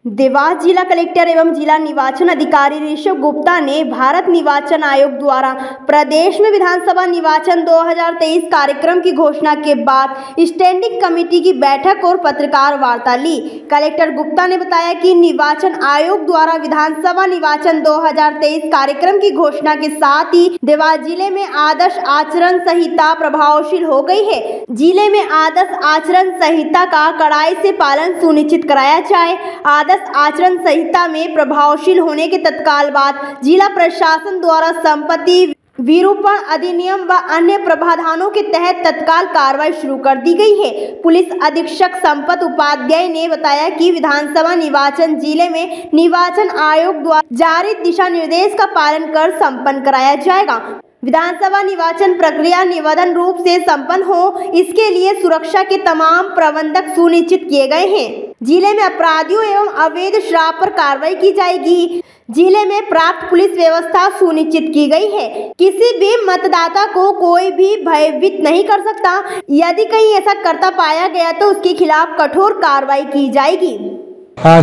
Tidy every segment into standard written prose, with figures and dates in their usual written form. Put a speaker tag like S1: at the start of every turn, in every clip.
S1: देवास जिला कलेक्टर एवं जिला निर्वाचन अधिकारी ऋषभ गुप्ता ने भारत निर्वाचन आयोग द्वारा प्रदेश में विधानसभा निर्वाचन 2023 कार्यक्रम की घोषणा के बाद स्टैंडिंग कमेटी की बैठक और पत्रकार वार्ता ली। कलेक्टर गुप्ता ने बताया कि निर्वाचन आयोग द्वारा विधानसभा निर्वाचन 2023 कार्यक्रम की घोषणा के साथ ही देवास जिले में आदर्श आचरण संहिता प्रभावशील हो गई है। जिले में आदर्श आचरण संहिता का कड़ाई से पालन सुनिश्चित कराया जाए। आदर्श आचरण संहिता में प्रभावशील होने के तत्काल बाद जिला प्रशासन द्वारा संपत्ति विरूपण अधिनियम व अन्य प्रावधानों के तहत तत्काल कार्रवाई शुरू कर दी गई है। पुलिस अधीक्षक संपत उपाध्याय ने बताया कि विधानसभा निर्वाचन जिले में निर्वाचन आयोग द्वारा जारी दिशा निर्देश का पालन कर संपन्न कराया जाएगा। विधानसभा निर्वाचन प्रक्रिया निर्विघ्न रूप से संपन्न हो, इसके लिए सुरक्षा के तमाम प्रबंधक सुनिश्चित किए गए हैं। जिले में अपराधियों एवं अवैध शराब पर कार्रवाई की जाएगी। जिले में पर्याप्त पुलिस व्यवस्था सुनिश्चित की गई है। किसी भी मतदाता को कोई भी भयभीत नहीं कर सकता। यदि कहीं ऐसा करता पाया गया तो उसके खिलाफ कठोर कार्रवाई की जाएगी।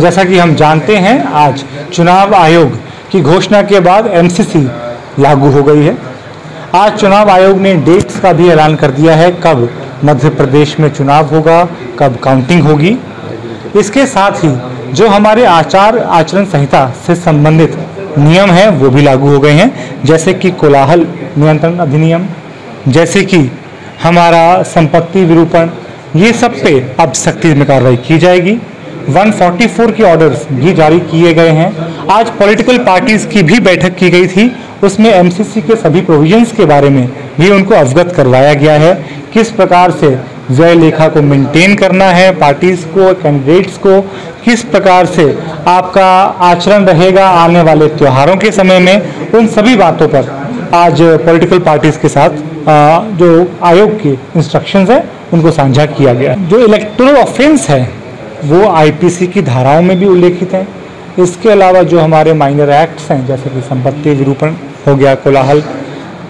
S2: जैसा कि हम जानते हैं, आज चुनाव आयोग की घोषणा के बाद MCC लागू हो गई है। आज चुनाव आयोग ने डेट्स का भी ऐलान कर दिया है, कब मध्य प्रदेश में चुनाव होगा, कब काउंटिंग होगी। इसके साथ ही जो हमारे आचरण संहिता से संबंधित नियम हैं वो भी लागू हो गए हैं, जैसे कि कोलाहल नियंत्रण अधिनियम, जैसे कि हमारा संपत्ति विरूपण, ये सब पे अब सख्ती में कार्रवाई की जाएगी। 144 के ऑर्डर्स भी जारी किए गए हैं। आज पॉलिटिकल पार्टीज की भी बैठक की गई थी, उसमें MCC के सभी प्रोविजंस के बारे में भी उनको अवगत करवाया गया है। किस प्रकार से व्यय लेखा को मेंटेन करना है, पार्टीज को, कैंडिडेट्स को, किस प्रकार से आपका आचरण रहेगा आने वाले त्योहारों के समय में, उन सभी बातों पर आज पॉलिटिकल पार्टीज के साथ जो आयोग के इंस्ट्रक्शंस हैं उनको साझा किया गया। जो इलेक्टोरल ऑफेंस है वो IPC की धाराओं में भी उल्लेखित है। इसके अलावा जो हमारे माइनर एक्ट्स हैं, जैसे कि संपत्ति विरूपण हो गया, कोलाहल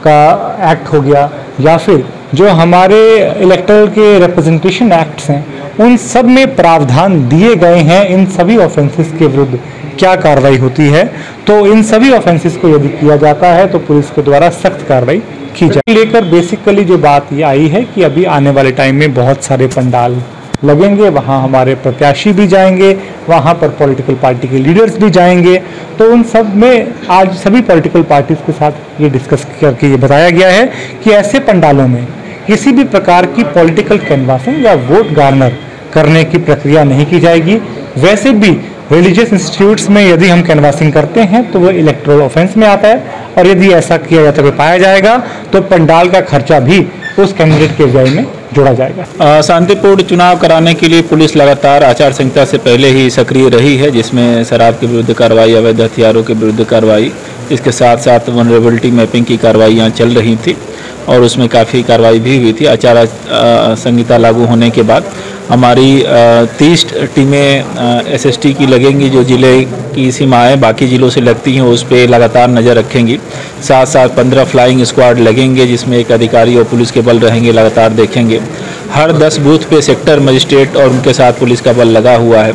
S2: का एक्ट हो गया, या फिर जो हमारे इलेक्टोरल के रिप्रेजेंटेशन एक्ट्स हैं, उन सब में प्रावधान दिए गए हैं इन सभी ऑफेंसेस के विरुद्ध क्या कार्रवाई होती है। तो इन सभी ऑफेंसेस को यदि किया जाता है तो पुलिस के द्वारा सख्त कार्रवाई की जाए। लेकर बेसिकली जो बात ये आई है कि अभी आने वाले टाइम में बहुत सारे पंडाल लगेंगे, वहाँ हमारे प्रत्याशी भी जाएंगे, वहाँ पर पॉलिटिकल पार्टी के लीडर्स भी जाएंगे। तो उन सब में आज सभी पॉलिटिकल पार्टीज के साथ ये डिस्कस करके ये बताया गया है कि ऐसे पंडालों में किसी भी प्रकार की पॉलिटिकल कैनवासिंग या वोट गार्नर करने की प्रक्रिया नहीं की जाएगी। वैसे भी रिलीजियस इंस्टीट्यूट्स में यदि हम कैनवासिंग करते हैं तो वो इलेक्टोरल ऑफेंस में आता है, और यदि ऐसा किया जाता हुआ पाया जाएगा तो पंडाल का खर्चा भी उस कैंडिडेट के व्यय में जोड़ा जाएगा।
S3: शांतिपूर्ण चुनाव कराने के लिए पुलिस लगातार आचार संहिता से पहले ही सक्रिय रही है, जिसमें शराब के विरुद्ध कार्रवाई, अवैध हथियारों के विरुद्ध कार्रवाई, इसके साथ साथ वनरेबिलिटी मैपिंग की कार्रवाइयाँ चल रही थी और उसमें काफ़ी कार्रवाई भी हुई थी। आचार संहिता लागू होने के बाद हमारी 30 टीमें SST की लगेंगी, जो ज़िले की सीमाएँ बाकी ज़िलों से लगती हैं उस पर लगातार नज़र रखेंगी। साथ साथ 15 फ्लाइंग स्क्वाड लगेंगे, जिसमें एक अधिकारी और पुलिस के बल रहेंगे, लगातार देखेंगे। हर 10 बूथ पे सेक्टर मजिस्ट्रेट और उनके साथ पुलिस का बल लगा हुआ है।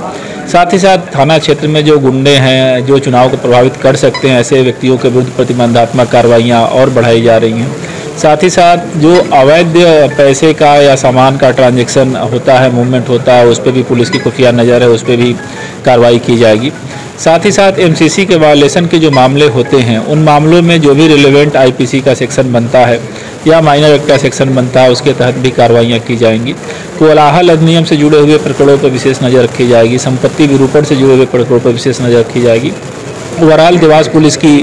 S3: साथ ही साथ थाना क्षेत्र में जो गुंडे हैं, जो चुनाव को प्रभावित कर सकते हैं, ऐसे व्यक्तियों के विरुद्ध प्रतिबंधात्मक कार्रवाइयाँ और बढ़ाई जा रही हैं। साथ ही साथ जो अवैध पैसे का या सामान का ट्रांजैक्शन होता है, मूवमेंट होता है, उस पर भी पुलिस की खुफिया नज़र है, उस पर भी कार्रवाई की जाएगी। साथ ही साथ MCC के वायलेशन के जो मामले होते हैं, उन मामलों में जो भी रिलेवेंट IPC का सेक्शन बनता है या माइनर एक्ट का सेक्शन बनता है, उसके तहत भी कार्रवाइयाँ की जाएंगी। कोलाहल अधिनियम से जुड़े हुए प्रकरणों पर विशेष नज़र रखी जाएगी। संपत्ति विरूपण से जुड़े हुए प्रकरणों पर विशेष नज़र रखी जाएगी। ओवरऑल देवास पुलिस की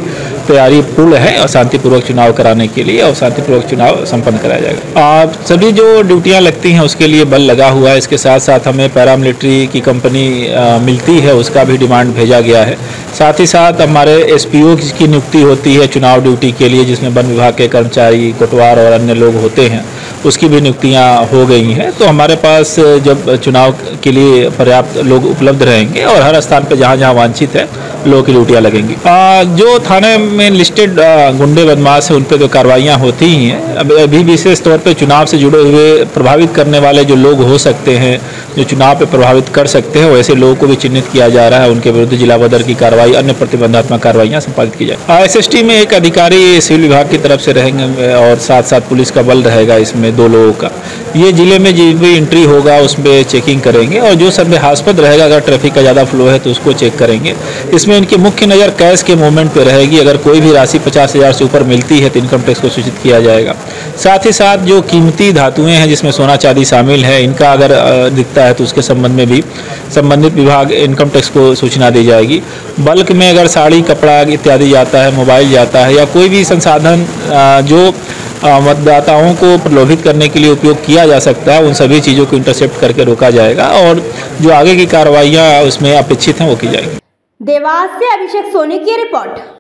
S3: तैयारी पूर्ण है और शांतिपूर्वक चुनाव कराने के लिए, और शांतिपूर्वक चुनाव संपन्न कराया जाएगा। सभी जो ड्यूटियां लगती हैं उसके लिए बल लगा हुआ है। इसके साथ साथ हमें पैरामिलिट्री की कंपनी मिलती है, उसका भी डिमांड भेजा गया है। साथ ही साथ हमारे SPO की नियुक्ति होती है चुनाव ड्यूटी के लिए, जिसमें वन विभाग के कर्मचारी, कोटवार और अन्य लोग होते हैं, उसकी भी नियुक्तियाँ हो गई हैं। तो हमारे पास जब चुनाव के लिए पर्याप्त लोग उपलब्ध रहेंगे और हर स्थान पर जहाँ जहाँ वांछित है लोगों की लूटियाँ लगेंगी। जो थाने में लिस्टेड गुंडे बदमाश हैं उन पर तो कार्रवाइयाँ होती ही हैं। अभी विशेष तौर पे चुनाव से जुड़े हुए प्रभावित करने वाले जो लोग हो सकते हैं, जो चुनाव पे प्रभावित कर सकते हैं, वैसे लोगों को भी चिन्हित किया जा रहा है। उनके विरुद्ध जिला बदर की कार्रवाई, अन्य प्रतिबंधात्मक कार्रवाइयाँ संपादित की जाए। SST में एक अधिकारी सिविल विभाग की तरफ से रहेंगे और साथ साथ पुलिस का बल रहेगा इसमें 2 लोगों का। ये जिले में जो भी एंट्री होगा उसमें चेकिंग करेंगे और जो संदेहास्पद रहेगा, अगर ट्रैफिक का ज़्यादा फ्लो है तो उसको चेक करेंगे। इसमें इनकी मुख्य नज़र कैश के मूवमेंट पे रहेगी। अगर कोई भी राशि 50,000 से ऊपर मिलती है तो इनकम टैक्स को सूचित किया जाएगा। साथ ही साथ जो कीमती धातुएं हैं जिसमें सोना चांदी शामिल है, इनका अगर दिखता है तो उसके संबंध में भी संबंधित विभाग इनकम टैक्स को सूचना दी जाएगी। बल्क में अगर साड़ी, कपड़ा इत्यादि जाता है, मोबाइल जाता है या कोई भी संसाधन जो मतदाताओं को प्रलोभित करने के लिए उपयोग किया जा सकता है, उन सभी चीज़ों को इंटरसेप्ट करके रोका जाएगा और जो आगे की कार्रवाइयाँ उसमें अपेक्षित हैं वो की जाएगी।
S1: देवास से अभिषेक सोनी की रिपोर्ट।